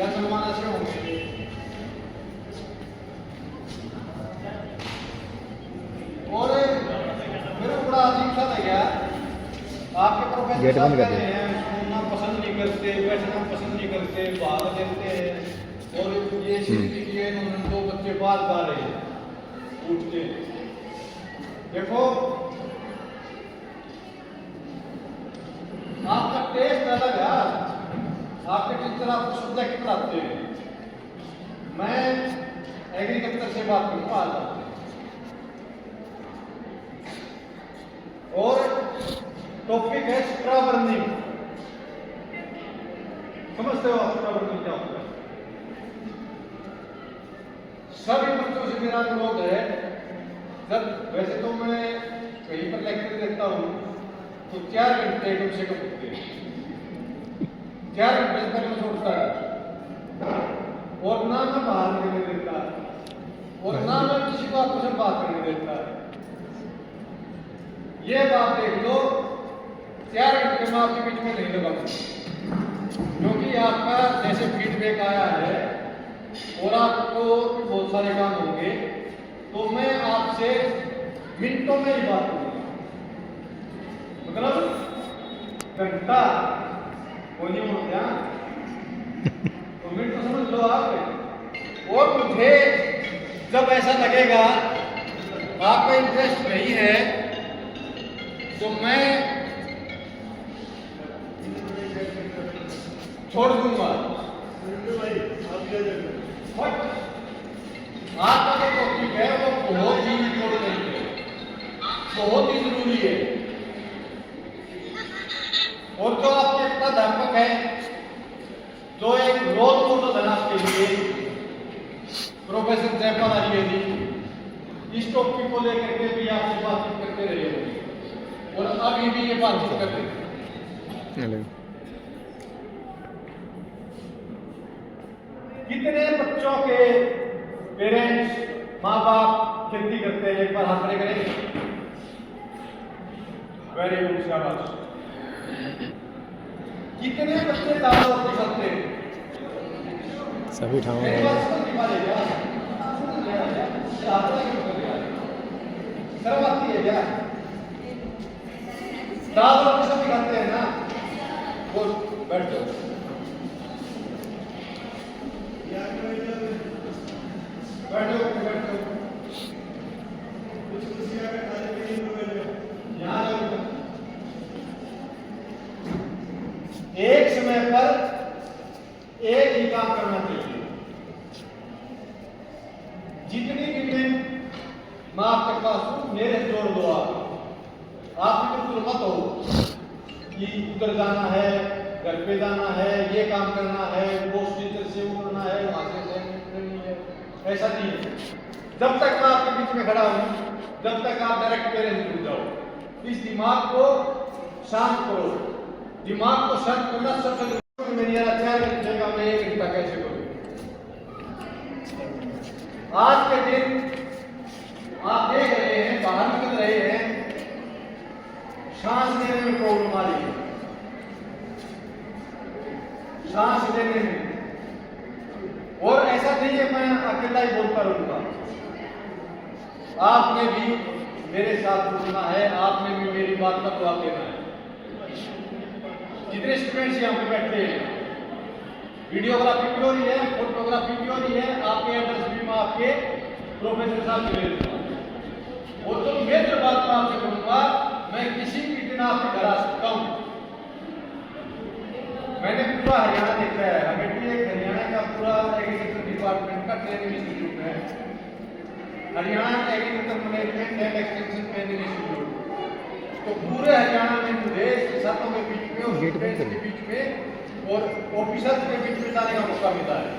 या सलमान ऐसे होंगे। और मेरे को बड़ा अजीब सा लगा, आपके प्रोफेसर साहब कह रहे हैं सुनना पसंद नहीं करते, बैठना पसंद नहीं करते, भाग देते हैं, और ये स्थिति की है इन्होंने 2 बच्चे बात गा रहे हैं उठ के। देखो आपका टेस्ट अलग है, आपके टीचर आपको सब्जेक्ट पढ़ाते हैं, मैं एग्रीकल्चर से बात करूँगा आज आपसे। और टॉपिक है स्ट्रा बर्निंग। समझते हो स्ट्रा बर्निंग क्या होता है? सभी बच्चों से मेरा अनुरोध है, जब वैसे तो मैं कहीं पर लेक्चर देता हूं तो 4 घंटे कम से कम होते हैं, 4 घंटे से पहले छोड़ता है, और ना मैं बाहर निकलने देता है, और ना मैं किसी को आपस में बात करने देता है। ये बात देख लो, 4 घंटे में आपके बीच में नहीं लगाऊंगा, क्योंकि आपका जैसे फीडबैक आया है और आपको बहुत सारे काम होंगे, तो मैं आपसे मिनटों में ही बात करूंगा, मतलब घंटा कोई नहीं हो गया तो मिनट तो समझ लो आप। और मुझे जब ऐसा लगेगा आपका इंटरेस्ट नहीं है तो मैं छोड़ दूंगा। आपका जो टॉपिक है वो बहुत ही इम्पोर्टेंट है, बहुत ही जरूरी है, और जो आपके प्राध्यापक है, जो एक रोल मॉडल है आपके लिए, प्रोफेसर जयपाल आर्य जी, इस टॉपिक को लेकर के भी आपसे बातचीत करते रहे होंगे और अभी भी ये बातचीत करते हैं। कितने बच्चों के पेरेंट्स, माँ बाप खेती करते हैं? एक बार हाथ खड़े करेंगे। वेरी गुड, शाबाश। कितने बच्चे दादा की करते हैं? सभी ठाव शर्म आती है क्या? दाल और सब खाते हैं ना? वो बैठ जाओ, बैठो बैठो, यहाँ एक समय पर एक ही काम करना चाहिए। जितनी भी दिन मैं आपके पास हूं, मेरे जोड़ दो आप बिल्कुल मत हो कि उधर जाना है, घर पे जाना है, ये काम करना है, वो टीचर से उड़ना है, वहां से करनी है, ऐसा नहीं है। जब तक मैं आपके बीच में खड़ा हूं, जब तक आप डायरेक्ट पेरेंट्स जुड़ जाओ। इस दिमाग को शांत करो, दिमाग को शांत करना सबसे जरूरी। मेरी अच्छा जगह में 1 घंटा कैसे करूं? आज के दिन आप देख रहे हैं, बाहर निकल रहे हैं, सांस लेने में प्रॉब्लम आ रही है, सांस लेने में। और ऐसा नहीं है मैं अकेला ही बोलता रहूंगा, आपने भी मेरे साथ जुड़ना है, आपने भी मेरी बात का जवाब देना है। जितने स्टूडेंट्स यहाँ पे बैठे हैं, वीडियोग्राफी भी हो रही है, फोटोग्राफी भी हो रही है, आपके एड्रेस भी मैं आपके प्रोफेसर साहब से ले लूंगा। और तो मेजर बात मैं आपसे कहूंगा, मैं किसी भी दिन आपके घर आ सकता हूं। मैंने पूरा हरियाणा देखा है, हमें भी एक हरियाणा का पूरा एग्रीकल्चर डिपार्टमेंट का ट्रेनिंग इंस्टीट्यूट है, Haryana agriculture management and extension training institute. तो पूरे हरियाणा में मुझे छात्रों के बीच में और स्टूडेंट्स के बीच में और ऑफिसर्स के बीच में जाने का मौका मिला है।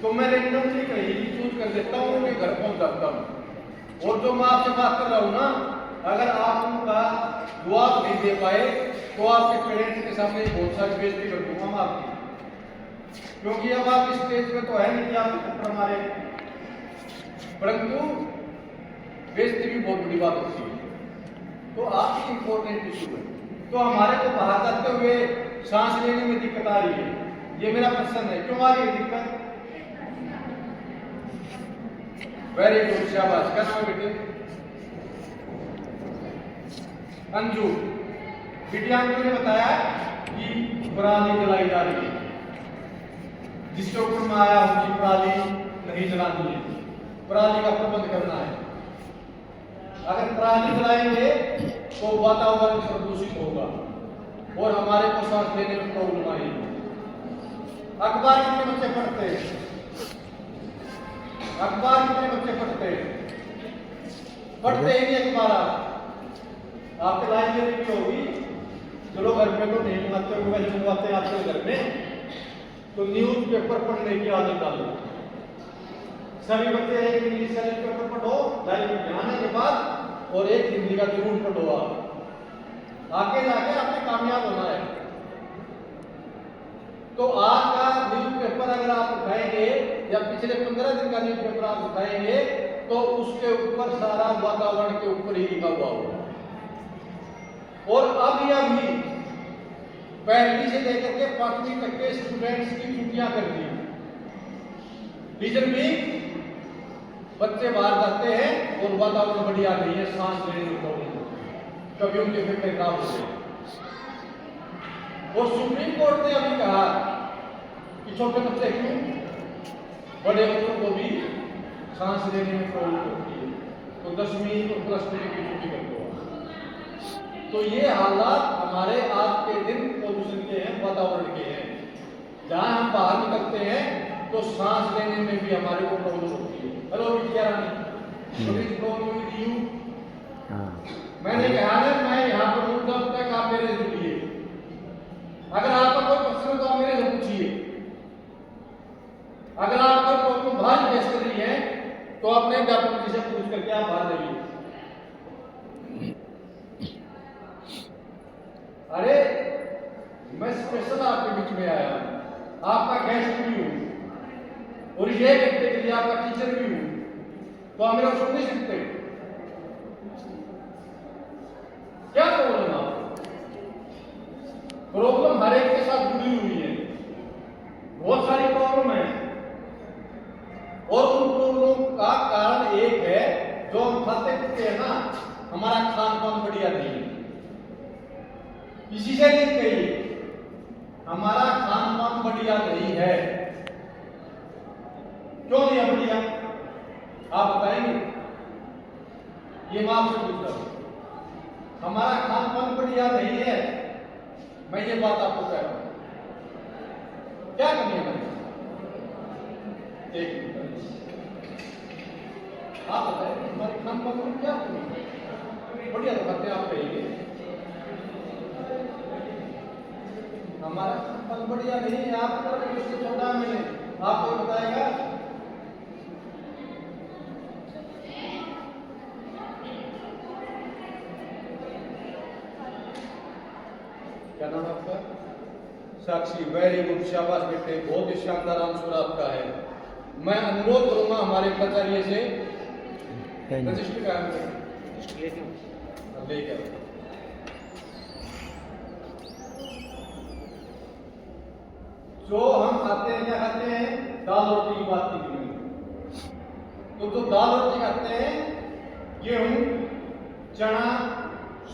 तो मैं रेंडमली कहीं भी चूज कर देता हूँ, उनके घर पहुंच जाता हूँ। और जो मैं आपसे बात कर रहा हूँ ना, अगर आप उनका जवाब नहीं दे पाए तो आपके पेरेंट्स के सामने बहुत सारी बेइज्जती कर दूंगा मैं आपकी, क्योंकि अब आप इस स्टेज पे तो है नहीं कि आप थप्पड़ मारे, परंतु बेइज्जती भी बहुत बड़ी बात होती है। तो आपकी इंपॉर्टेंट इशू है। तो हमारे को बाहर जाते हुए सांस लेने में दिक्कत आ रही है, ये मेरा प्रश्न है, क्यों आ रही है दिक्कत? वेरी गुड, शाबाश। क्या नाम है बेटे? अंजू। बिटिया अंजू ने बताया कि पराली जलाई जा रही है, जिसके ऊपर मैं आया हूं कि पराली नहीं जलानी है, पराली का प्रबंध करना है। अगर पराली जलाएंगे तो वातावरण प्रदूषित होगा और हमारे को सांस लेने में प्रॉब्लम आएगी। अखबार कितने बच्चे पढ़ते हैं? अखबार कितने बच्चे पढ़ते हैं? पढ़ते ही नहीं अखबार। आपके लाइब्रेरी भी होगी, चलो घर में तो नहीं मंगवाते हो, वैसे मंगवाते हैं आपके घर में, तो न्यूज पेपर पढ़ने की आदत डालो। सभी बच्चे एक इंग्लिश का न्यूज पेपर पढ़ो लाइब्रेरी में आने के बाद, और एक हिंदी का जरूर पढ़ो। आप आगे जाके आपने कामयाब होना है। तो आज का न्यूज पेपर अगर आप उठाएंगे या पिछले 15 दिन का न्यूज पेपर आप उठाएंगे तो उसके ऊपर सारा वातावरण के ऊपर ही लिखा हुआ होगा। और अभी पहली से लेकर के 5वीं तक के स्टूडेंट्स की छुट्टियां कर दी। रीजन भी बच्चे बाहर जाते हैं और वातावरण बढ़िया नहीं है, सांस लेने में प्रॉब्लम, कभी उनके फेफड़े खराब होते हैं। और सुप्रीम कोर्ट ने अभी कहा कि छोटे बच्चे क्यों, बड़े बच्चों को भी सांस लेने में प्रॉब्लम होती है, तो 10वीं और +2 की छुट्टी कर दो। तो ये हालात हमारे आज के दिन पोल्यूशन के हैं, वातावरण के हैं। जहां हम बाहर निकलते हैं तो सांस लेने में भी हमारे को प्रॉब्लम होती है। हेलो विद्या रानी, मैंने कहा ना मैं यहाँ पर हूँ तब तक आप मेरे से जुड़िए। अगर आपका कोई प्रश्न तो आप मेरे से पूछिए। अगर आपका प्रॉब्लम बाहर फेस कर रही है तो अपने डॉक्टर जी से पूछ करके आप बाहर जाइए। अरे मैं स्पेशल आपके बीच में आया हूं, आपका गेस्ट भी हूं और ये कहते के लिए आपका टीचर भी हूं, तो आप मेरा सुन नहीं सकते? क्या प्रॉब्लम है? प्रॉब्लम हर एक के साथ जुड़ी हुई है, बहुत सारी प्रॉब्लम है। और उन प्रॉब्लम का कारण एक है, जो हम खाते पीते हैं ना, हमारा खान पान बढ़िया नहीं है। इसी से लिंक करिए, हमारा खान पान बढ़िया नहीं है। क्यों नहीं है बढ़िया, आप बताएंगे? ये मैं आपसे पूछता हूं, हमारा खान पान बढ़िया नहीं है, मैं ये बात आपको कह रहा हूं। क्या कमी है भाई? एक मिनट, आप बताएं हमारे खान पान में क्या कमी है? बढ़िया तो करते आप कहिए। हमारा फल बढ़िया नहीं है, आप इससे छोटा मिले, आपको बताएगा? क्या नाम आपका? साक्षी। वेरी गुड, शाबाश बेटे, बहुत ही शानदार आंसर आपका है। मैं अनुरोध करूंगा हमारे प्राचार्य से रजिस्टर का लेकर जो हम खाते हैं, क्या खाते हैं? दाल रोटी की बात की गई। तो जो दाल रोटी खाते हैं, गेहूं, चना,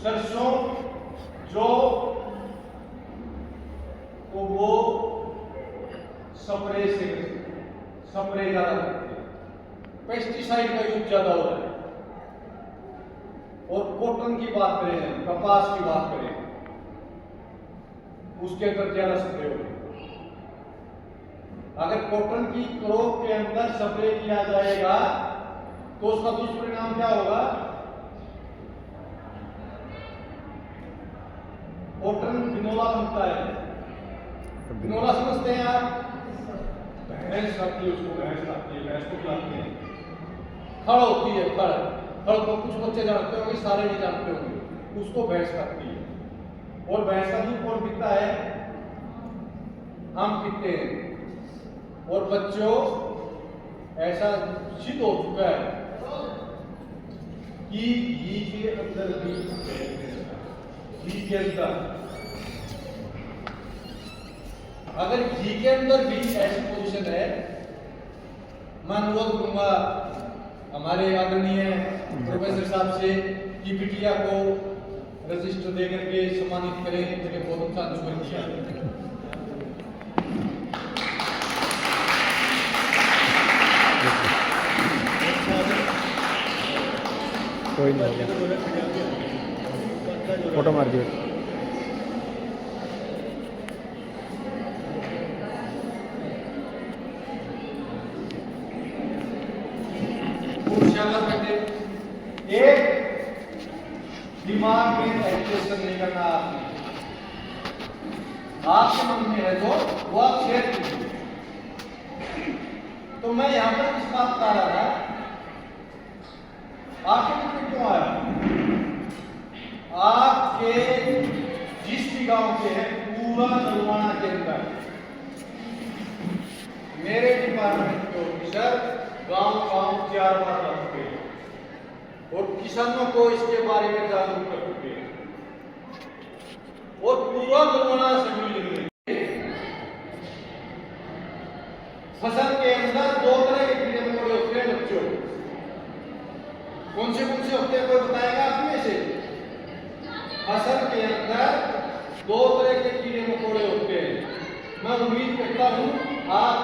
सरसों, जौ, तो वो स्प्रे ज्यादा करते हैं, पेस्टिसाइड का यूज ज्यादा हो रहा है। और कॉटन की बात करें, कपास की बात करें, उसके अंदर ज्यादा स्प्रे हो रहे हैं। अगर कॉटन की क्रॉप के अंदर स्प्रे किया जाएगा तो उसका दुष्परिणाम क्या होगा? कॉटन बिनोला बनता है। बिनोला समझते हैं आप? भैंस खाती है उसको, भैंस खाती है, भैंस को खिलाते हैं। खड़ होती है, खड़ तो कुछ बच्चे जानते होंगे, सारे नहीं जानते होंगे, उसको भैंस खाती है। और भैंस का दूध कौन पीता है? हम पीते हैं। और बच्चों, ऐसा सिद्ध हो चुका है कि घी के अंदर भी, घी के अंदर अगर जी के अंदर भी ऐसी पोजीशन है, मैं अनुरोध करूंगा हमारे आदरणीय प्रोफेसर साहब से कि बिटिया को रजिस्टर दे करके सम्मानित करें। मेरे बहुत अच्छा अनुभव किया। कोई नहीं हो गया, फोटो मार दियो। एक दिमाग में एजुकेशन नहीं करना आपके मन में है तो वो आप शेयर कीजिए। तो मैं यहां पर किस बात बता रहा था, आपके मन में क्यों आया? आपके जिस भी गांव के हैं पूरा नलवाना के अंदर मेरे डिपार्टमेंट के ऑफिसर गांव 4 बार जा चुके हैं और किसानों को इसके बारे में जागरूक कर चुके हैं और पूरा नलवाना असेंबली फसल के अंदर 2 तरह के कीड़े मकोड़े होते हैं बच्चों। कौन से होते हैं, कोई बताएगा आप में से? फसल के अंदर 2 तरह के कीड़े मकोड़े होते हैं। मैं उम्मीद करता हूं आप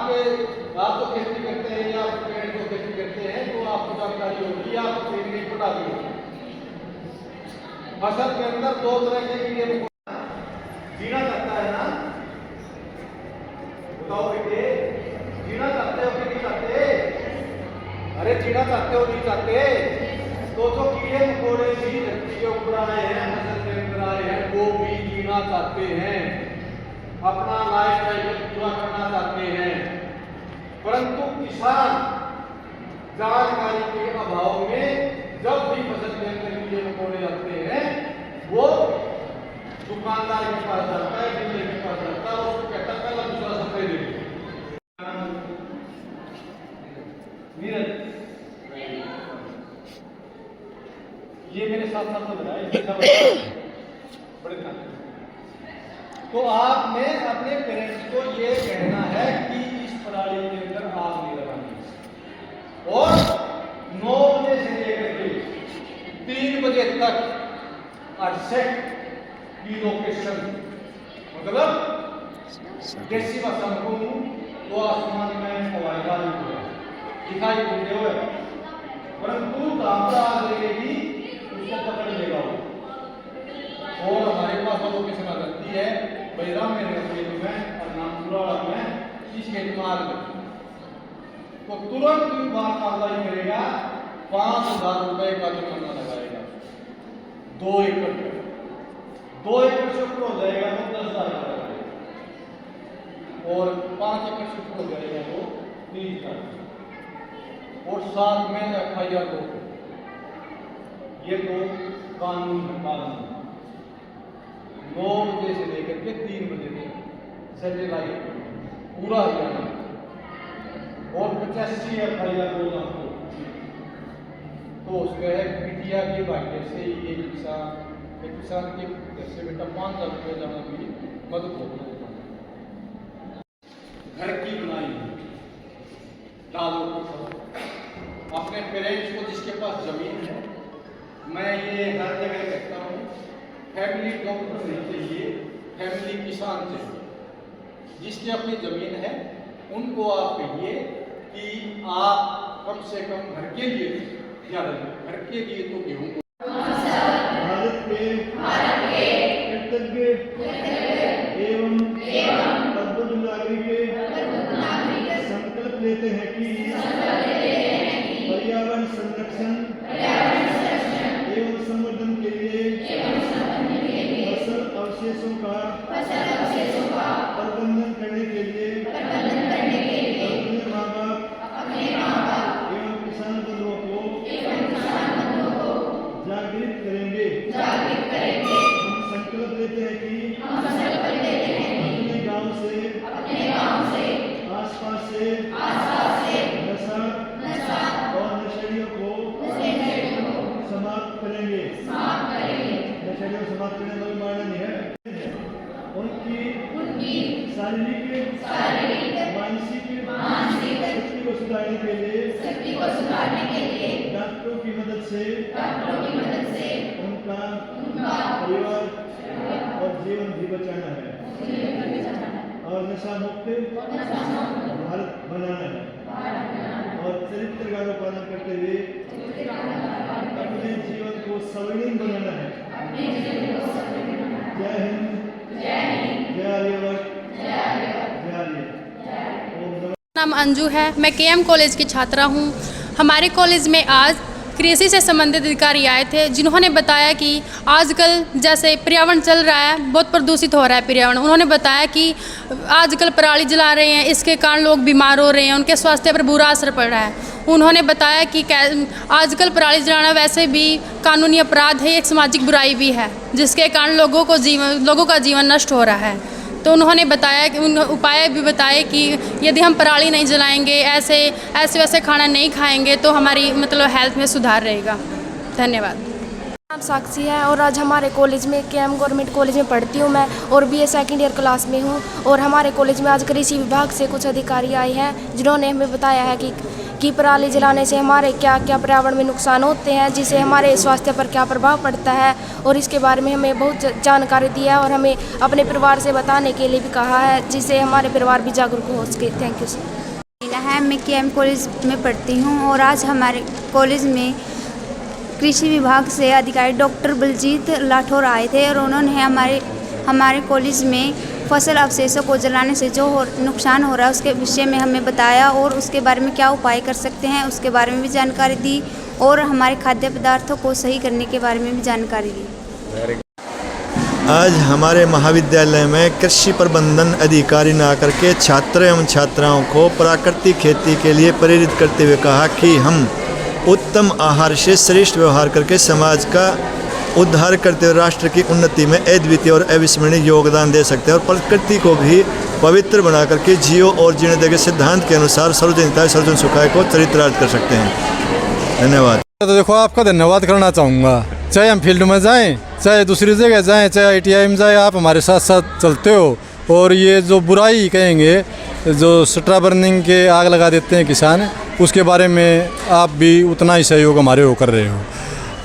तो खेती करते हैं या पेड़ को खेती करते हैं तो आपको जानकारी होगी, आपको ट्रेनिंग पढ़ा दी होगी। फसल के अंदर 2 तरह के कीड़े मकोड़े जीना चाहता है ना, बताओ बेटे, जीना चाहते हो कि नहीं चाहते? अरे जीना चाहते हो नहीं चाहते? तो जो कीड़े मकोड़े भी धरती के ऊपर आए हैं, फसल के अंदर आए हैं, वो भी जीना चाहते हैं, अपना लाइफ साइकिल पूरा करना चाहते हैं। परंतु किसान जानकारी के अभाव में जब भी फसल के अंदर कीड़े मकोड़े आते हैं वो दुकानदार के पास जाता है, डीलर के पास जाता है, उसको कहता है पहला दूसरा स्प्रे दे दो। ये मेरे साथ साथ लग रहा है बड़े ध्यान। तो आपने अपने पेरेंट्स को ये कहना है कि इस प्रणाली के अंदर आग नहीं लगानी और 9 बजे से लेकर के 3 बजे तक सेट की लोकेशन, मतलब देसी भाषा में कहूं तो आसमान में हवाई जहाज दिखाई देते हुए, परंतु तापरा आग लगेगी उसको पकड़ लेगा वो। और हमारे पास लोकेशन आ जाती है बैराम में और नामपुरा में इस मार्ग में, तो तुरंत विभाग कार्रवाई करेगा, 5,000 रुपए का जुर्माना लगाएगा। 2 एकड़ से ऊपर हो जाएगा तो 10,000 का लगाएगा और 5 एकड़ से ऊपर हो जाएगा तो 30,000 और साथ में FIR दो। ये तो कानून है। 9 बजे से लेकर के 3 बजे तक सैटेलाइट पूरा हरियाणा और 85 FIR रोज आपको। तो उसका है बिटिया के भाग्य से ये किसान के घर से बेटा 5,000 रुपये जमा भी मदद होती है। घर की बनाई डालो अपने पेरेंट्स को जिसके पास जमीन है, मैं ये हर जगह कहता हूँ, फैमिली डॉक्टर नहीं चाहिए, फैमिली किसान चाहिए। जिसकी अपनी जमीन है उनको आप कहिए कि आप कम से कम घर के लिए ज़्यादा घर के लिए तो गेहूँ भारत के कृतज्ञ एवं अद्भुत नागरिक संकल्प लेते हैं कि पर्यावरण संरक्षण एवं संवर्धन के लिए फसल अवशेषों का प्रबंधन करने के लिए अपने माँ बाप एवं किसान बंधुओं को जागृत करेंगे। से उनका परिवार और जीवन भी बचाना है और नशा मुक्त भारत बनाना है और चरित्र का पालन करते हुए अपने जीवन को स्वर्णिम बनाना है। जय हिंद, जय आर्यवर्त, जय आर्य। नाम अंजू है। मैं केएम कॉलेज की छात्रा हूँ। हमारे कॉलेज में आज कृषि से संबंधित अधिकारी आए थे, जिन्होंने बताया कि आजकल जैसे पर्यावरण चल रहा है, बहुत प्रदूषित हो रहा है पर्यावरण। उन्होंने बताया कि आजकल पराली जला रहे हैं, इसके कारण लोग बीमार हो रहे हैं, उनके स्वास्थ्य पर बुरा असर पड़ रहा है। उन्होंने बताया कि आजकल पराली जलाना वैसे भी कानूनी अपराध है, एक सामाजिक बुराई भी है, जिसके कारण लोगों का जीवन नष्ट हो रहा है। तो उन्होंने बताया कि उन उपाय भी बताए कि यदि हम पराली नहीं जलाएंगे, ऐसे वैसे खाना नहीं खाएंगे, तो हमारी मतलब हेल्थ में सुधार रहेगा। धन्यवाद। नाम साक्षी है और आज हमारे कॉलेज में केएम गवर्नमेंट कॉलेज में पढ़ती हूँ मैं और बीए सेकंड ईयर क्लास में हूँ। और हमारे कॉलेज में आज कृषि विभाग से कुछ अधिकारी आए हैं, जिन्होंने हमें बताया है कि पराली जलाने से हमारे क्या क्या पर्यावरण में नुकसान होते हैं, जिससे हमारे स्वास्थ्य पर क्या प्रभाव पड़ता है, और इसके बारे में हमें बहुत जानकारी दी है और हमें अपने परिवार से बताने के लिए भी कहा है, जिससे हमारे परिवार भी जागरूक हो सके। Thank you sir. है, मैं केएम कॉलेज में पढ़ती हूँ और आज हमारे कॉलेज में कृषि विभाग से अधिकारी डॉक्टर बलजीत राठौर आए थे और उन्होंने हमारे कॉलेज में फसल अवशेषों को जलाने से जो नुकसान हो रहा है उसके विषय में हमें बताया और उसके बारे में क्या उपाय कर सकते हैं उसके बारे में भी जानकारी दी और हमारे खाद्य पदार्थों को सही करने के बारे में भी जानकारी दी। आज हमारे महाविद्यालय में कृषि प्रबंधन अधिकारी ने आकर के छात्र एवं छात्राओं को प्राकृतिक खेती के लिए प्रेरित करते हुए कहा कि हम उत्तम आहार से श्रेष्ठ व्यवहार करके समाज का उद्धार करते हुए राष्ट्र की उन्नति में अद्वितीय और अविस्मरणीय योगदान दे सकते हैं और प्रकृति को भी पवित्र बना करके जियो और जीने दे के सिद्धांत के अनुसार सर्वजनिताय सर्वजन सुखाय को चरित्रार्थ कर सकते हैं। धन्यवाद। तो देखो, आपका धन्यवाद करना चाहूँगा। चाहे हम फील्ड में जाएं, चाहे दूसरी जगह जाएं, चाहे ITI में जाएं, आप हमारे साथ साथ चलते हो। और ये जो बुराई कहेंगे, जो स्ट्रा बर्निंग के आग लगा देते हैं किसान, उसके बारे में आप भी उतना ही सहयोग हमारे हो कर रहे हो।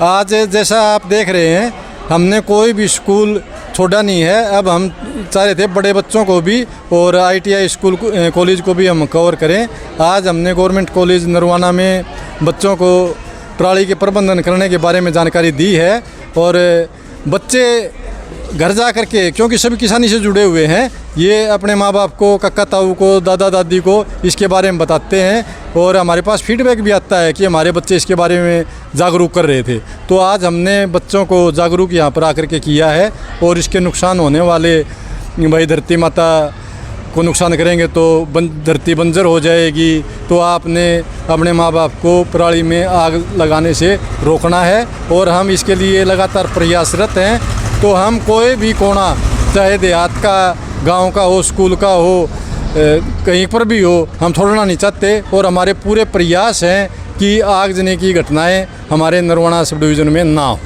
आज जैसा आप देख रहे हैं, हमने कोई भी स्कूल छोड़ा नहीं है। अब हम चाह रहे थे बड़े बच्चों को भी और ITI स्कूल कॉलेज को भी हम कवर करें। आज हमने गवर्नमेंट कॉलेज नरवाना में बच्चों को पराली के प्रबंधन करने के बारे में जानकारी दी है और बच्चे घर जा कर के, क्योंकि सभी किसानी से जुड़े हुए हैं, ये अपने माँ बाप को, कक्का ताऊ को, दादा दादी को इसके बारे में बताते हैं और हमारे पास फीडबैक भी आता है कि हमारे बच्चे इसके बारे में जागरूक कर रहे थे। तो आज हमने बच्चों को जागरूक यहाँ पर आकर के किया है और इसके नुकसान होने वाले, भाई धरती माता को नुकसान करेंगे तो धरती बंजर हो जाएगी। तो आपने अपने माँ बाप को पराली में आग लगाने से रोकना है और हम इसके लिए लगातार प्रयासरत हैं। तो हम कोई भी कोना, चाहे देहात का, गांव का हो, स्कूल का हो, कहीं पर भी हो, हम छोड़ना नहीं चाहते और हमारे पूरे प्रयास हैं कि आगजनी की घटनाएं हमारे नरवाना सब डिवीज़न में ना हो।